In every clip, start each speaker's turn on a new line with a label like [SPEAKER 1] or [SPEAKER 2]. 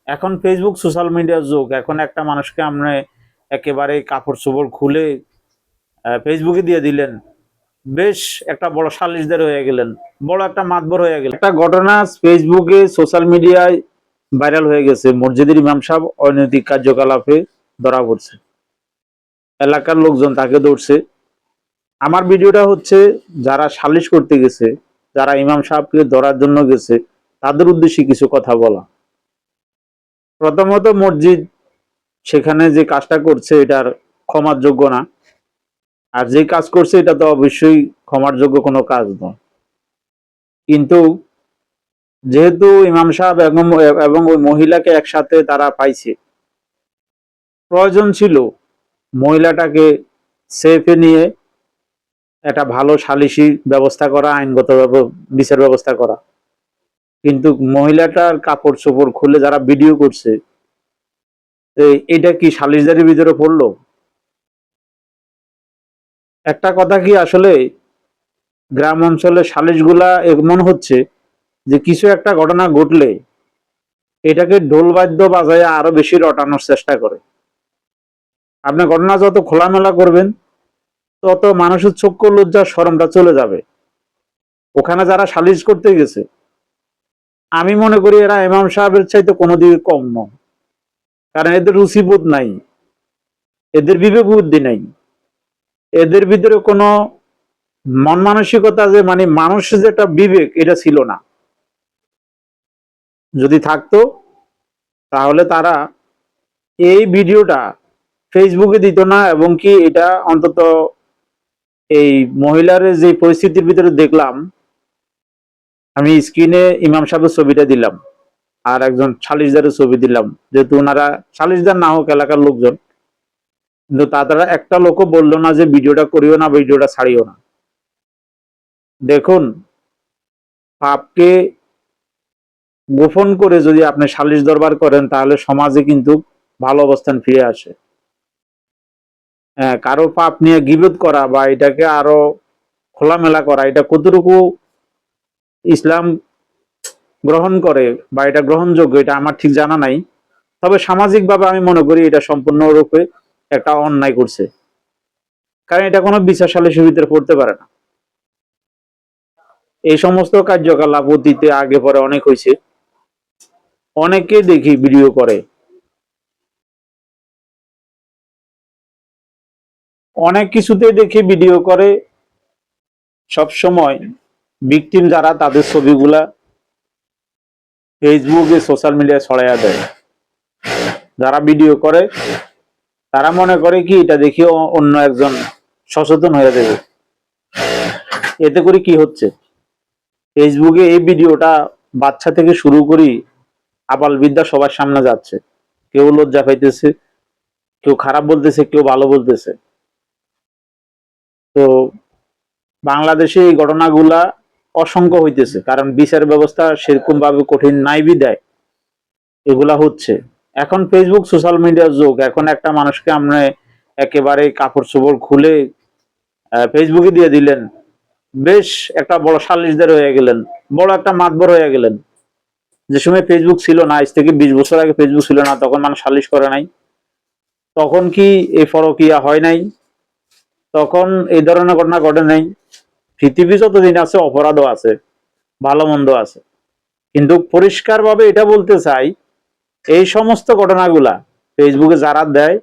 [SPEAKER 1] এখন Facebook social মিডিয়ার যুগ। এখন একটা মানুষকে আপনি একেবারে কাপড় চোপড় খুলে ফেসবুকে দিয়ে দিলেন, বেশ একটা বড় সালিশদার হয়ে গেলেন, বড় একটা মাতবর হয়ে গেলেন। একটা ঘটনা ফেসবুকে সোশ্যাল মিডিয়ায় ভাইরাল হয়ে গেছে। মসজিদের ইমাম সাহেব অনৈতিক কার্যকলাপে ধরা পড়ছে, এলাকার লোকজন তাকে ধরছে। আমার ভিডিওটা হচ্ছে যারা সালিশ করতে গেছে, যারা ইমাম সাহেবকে ধরার জন্য গেছে, তাদের উদ্দেশ্যে কিছু কথা বলা। প্রথমত, মসজিদ সেখানে যে কাজটা করছে এটার ক্ষমার যোগ্য না, আর যে কাজ করছে এটা তো অবশ্যই ক্ষমার যোগ্য কোনো কাজ নয়। কিন্তু যেহেতু ইমাম সাহেব এবং ওই মহিলাকে একসাথে তারা পাইছে, প্রয়োজন ছিল মহিলাটাকে সেফে নিয়ে একটা ভালো সালিশি ব্যবস্থা করা, আইনগত বিচার ব্যবস্থা করা। কিন্তু মহিলাটার কাপড় চোপড় খুলে যারা ভিডিও করছে, এটা কি সালিশদারির ভিতরে পড়লো? একটা কথা কি, আসলে গ্রাম অঞ্চলে সালিশগুলা এমন হচ্ছে যে কিছু একটা ঘটনা ঘটলে এটাকে ঢোল বাদ্য বাজায় আরো বেশি রটানোর চেষ্টা করে। আপনি ঘটনা যত খোলামেলা করবেন, তত মানুষের চক্ষু লজ্জা শরমটা চলে যাবে। ওখানে যারা সালিশ করতে গেছে, আমি মনে করি এরা ইমাম সাহেবের চাইতে কোনো দিকে কম নয়। কারণ এদের রুচিবোধ নাই, এদের বিবেক বুদ্ধি নাই, এদের ভিতরে কোনো মন মানসিকতা যে মানে মানুষের যে একটা বিবেক, এটা ছিল না। যদি থাকতো তাহলে তারা এই ভিডিওটা ফেসবুকে দিত না, এবং কি এটা অন্তত এই মহিলার যে পরিস্থিতির ভিতরে দেখলাম, আমি স্ক্রিনে ইমাম সাহেবের ছবিটা দিলাম আর একজন সালিশদারের ছবি দিলাম, যেহেতু ওনারা সালিশদার না হোক এলাকার লোকজন, কিন্তু তারা একটা লোকও বললো না যে ভিডিওটা করিও না, ভিডিওটা ছাড়িও না। দেখুন, পাপকে গোপন করে যদি আপনি সালিশ দরবার করেন, তাহলে সমাজে কিন্তু ভালো অবস্থান ফিরে আসে। হ্যাঁ, কারো পাপ নিয়ে গীবত করা বা এটাকে আরো খোলামেলা করা, এটা কতটুকু ইসলাম গ্রহণ করে বা এটা গ্রহণযোগ্য, এটা আমার ঠিক জানা নাই। তবে সামাজিকভাবে আমি মনে করি এটা সম্পূর্ণরূপে একটা অন্যায় করছে, কারণ এটা কোনো বিচার সালিসের ভিতরে পড়তে পারে না। এই সমস্ত কার্যকলাপ অতীতে আগে পরে অনেক হয়েছে, অনেকে দেখি ভিডিও করে, অনেক কিছুতে দেখি ভিডিও করে। সব সময় ভিকটিম যারা, তাদের ছবিগুলা ফেসবুকে সোশ্যাল মিডিয়ায় ছড়াইয়া দেয়। যারা ভিডিও করে তারা মনে করে কি এটা দেখিও অন্য একজন সচেতন হয়ে যাবে। এতে করে কি হচ্ছে, ফেসবুকে এই ভিডিওটা বাচ্চা থেকে শুরু করি আবাল বিদ্যা সবার সামনে যাচ্ছে। কেউ লজ্জা পাইতেছে, কেউ খারাপ বলতেছে, কেউ ভালো বলতেছে। তো বাংলাদেশে এই ঘটনাগুলা অসংখ্য হইতেছে, কারণ বিচার ব্যবস্থা সেরকম ভাবে কঠিন নাই বিদায় এগুলা হচ্ছে। এখন ফেসবুক সোশ্যাল মিডিয়ার যুগ। এখন একটা মানুষকে আপনি একেবারে কাপড় চোপড় খুলে ফেসবুকে দিয়ে দিলেন, বেশ একটা বড় সালিশদার হয়ে গেলেন, বড় একটা মাতবর হয়ে গেলেন। যে সময় ফেসবুক ছিল না, আজ থেকে 20 বছর আগে ফেসবুক ছিল না, তখন মানুষ সালিশ করে নাই, তখন কি এই ফরকিয়া হয় নাই, তখন এই ধরনের ঘটনা ঘটে নাই। পৃথিবী যতদিন আছে অপরাধও আছে, ভালো মন্দ আছে। কিন্তু পরিষ্কার ভাবে এটা বলতে চাই, এই সমস্ত ঘটনাগুলা ফেসবুকে যারা দেয়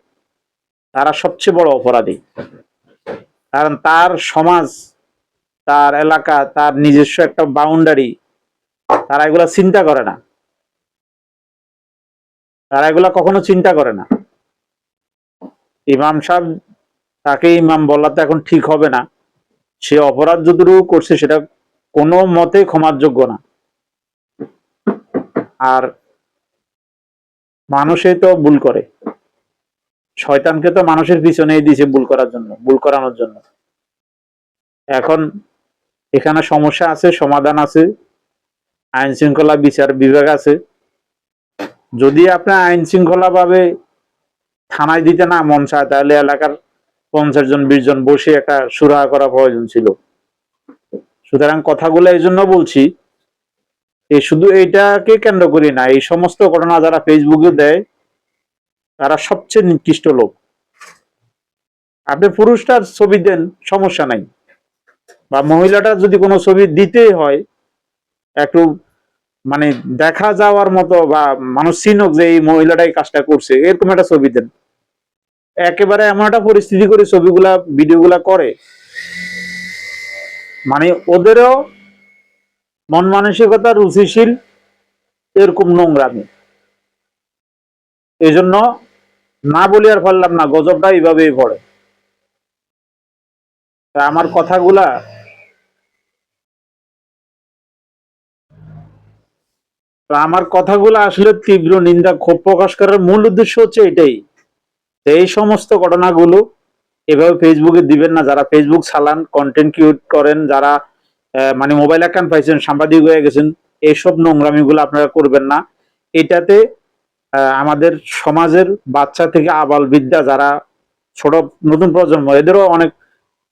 [SPEAKER 1] তারা সবচেয়ে বড় অপরাধী। কারণ তার সমাজ, তার এলাকা, তার নিজস্ব একটা বাউন্ডারি, তারা এগুলা চিন্তা করে না। তারা এগুলা কখনো চিন্তা করে না। ইমাম সাহেব, তাকে ইমাম বলা তো এখন ঠিক হবে না। সে অপরাধ যতটুকু করছে সেটা কোনো মতে ক্ষমার যোগ্য না। আর মানুষই তো ভুল করে, শয়তানকে তো মানুষের পিছনেই দিয়েছে ভুল করার জন্য, ভুল করানোর জন্য। এখন এখানে সমস্যা আছে, সমাধান আছে, আইন শৃঙ্খলা বিচার বিভাগ আছে। যদি আপনি আইন শৃঙ্খলা ভাবে থানায় দিতে না মন চায়, তাহলে এলাকার 50 জন 20 জন বসে একটা সুরাহা করা প্রয়োজন ছিল। সুতরাং কথাগুলো এই জন্য বলছি, এই শুধু এইটাকে কেন্দ্র করি না, এই সমস্ত ঘটনা যারা ফেসবুকে দেয় তারা সবচেয়ে নিকৃষ্ট লোক। আপনি পুরুষটার ছবি দেন, সমস্যা নাই, বা মহিলাটার যদি কোনো ছবি দিতেই হয় একটু মানে দেখা যাওয়ার মতো, বা মানুষ চিনুক যে এই মহিলাটাই কাজটা করছে, এরকম একটা ছবি দেন। একেবারে এমন একটা পরিস্থিতি করে ছবিগুলা ভিডিওগুলা করে, মানে ওদেরও মন মানসিকতা রুচিশীল এরকম নোংরামি। এই জন্য না বলি আর পারলাম না, গজবটা এইভাবেই পড়ে। আমার কথাগুলা আসলে তীব্র নিন্দা ক্ষোভ প্রকাশ করার মূল উদ্দেশ্য হচ্ছে এটাই, এই সমস্ত ঘটনাগুলো এভাবে ফেসবুকে দিবেন না। যারা ফেসবুক চালান, কন্টেন্ট ক্রিয়েট করেন, যারা মানে মোবাইল অ্যাকাউন্ট পাইছেন, সাংবাদিক হয়ে গেছেন, এইসব নোংরামিগুলো আপনারা করবেন না। এটাতে আমাদের সমাজের বাচ্চা থেকে আবাল বিদ্যা যারা ছোট নতুন প্রজন্ম, এদেরও অনেক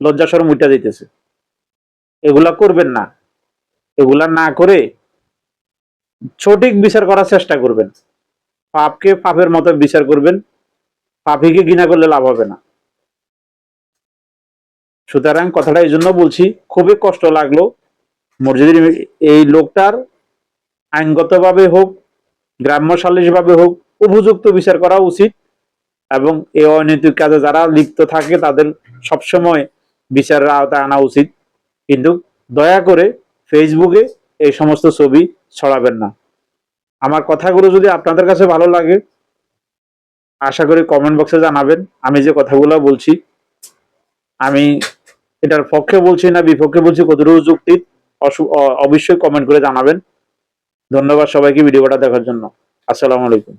[SPEAKER 1] লজ্জা শরম উঠা দিতেছে। এগুলা করবেন না। এগুলা না করে সঠিক বিচার করার চেষ্টা করবেন, পাপকে পাপের মতো বিচার করবেন, পাপীকে ঘৃণা করলে লাভ হবে না। সুতরাং কথাটা এই জন্য বলছি, খুবই কষ্ট লাগলো। মসজিদের এই লোকটার আইনগতভাবে হোক, গ্রাম্য সালিশ ভাবে হোক, উপযুক্ত বিচার করা উচিত, এবং এই অনৈতিক কাজে যারা লিপ্ত থাকে তাদের সবসময় বিচারের আওতায় আনা উচিত। কিন্তু দয়া করে ফেসবুকে এই সমস্ত ছবি ছড়াবেন না। আমার কথাগুলো যদি আপনাদের কাছে ভালো লাগে, আশা করি কমেন্ট বক্সে জানাবেন। আমি যে কথাগুলো বলছি, আমি এটার পক্ষে বলছি না বিপক্ষে বলছি, কতটুকু যুক্তি, অবশ্যই কমেন্ট করে জানাবেন। ধন্যবাদ সবাইকে ভিডিওটা দেখার জন্য। আসসালামু আলাইকুম।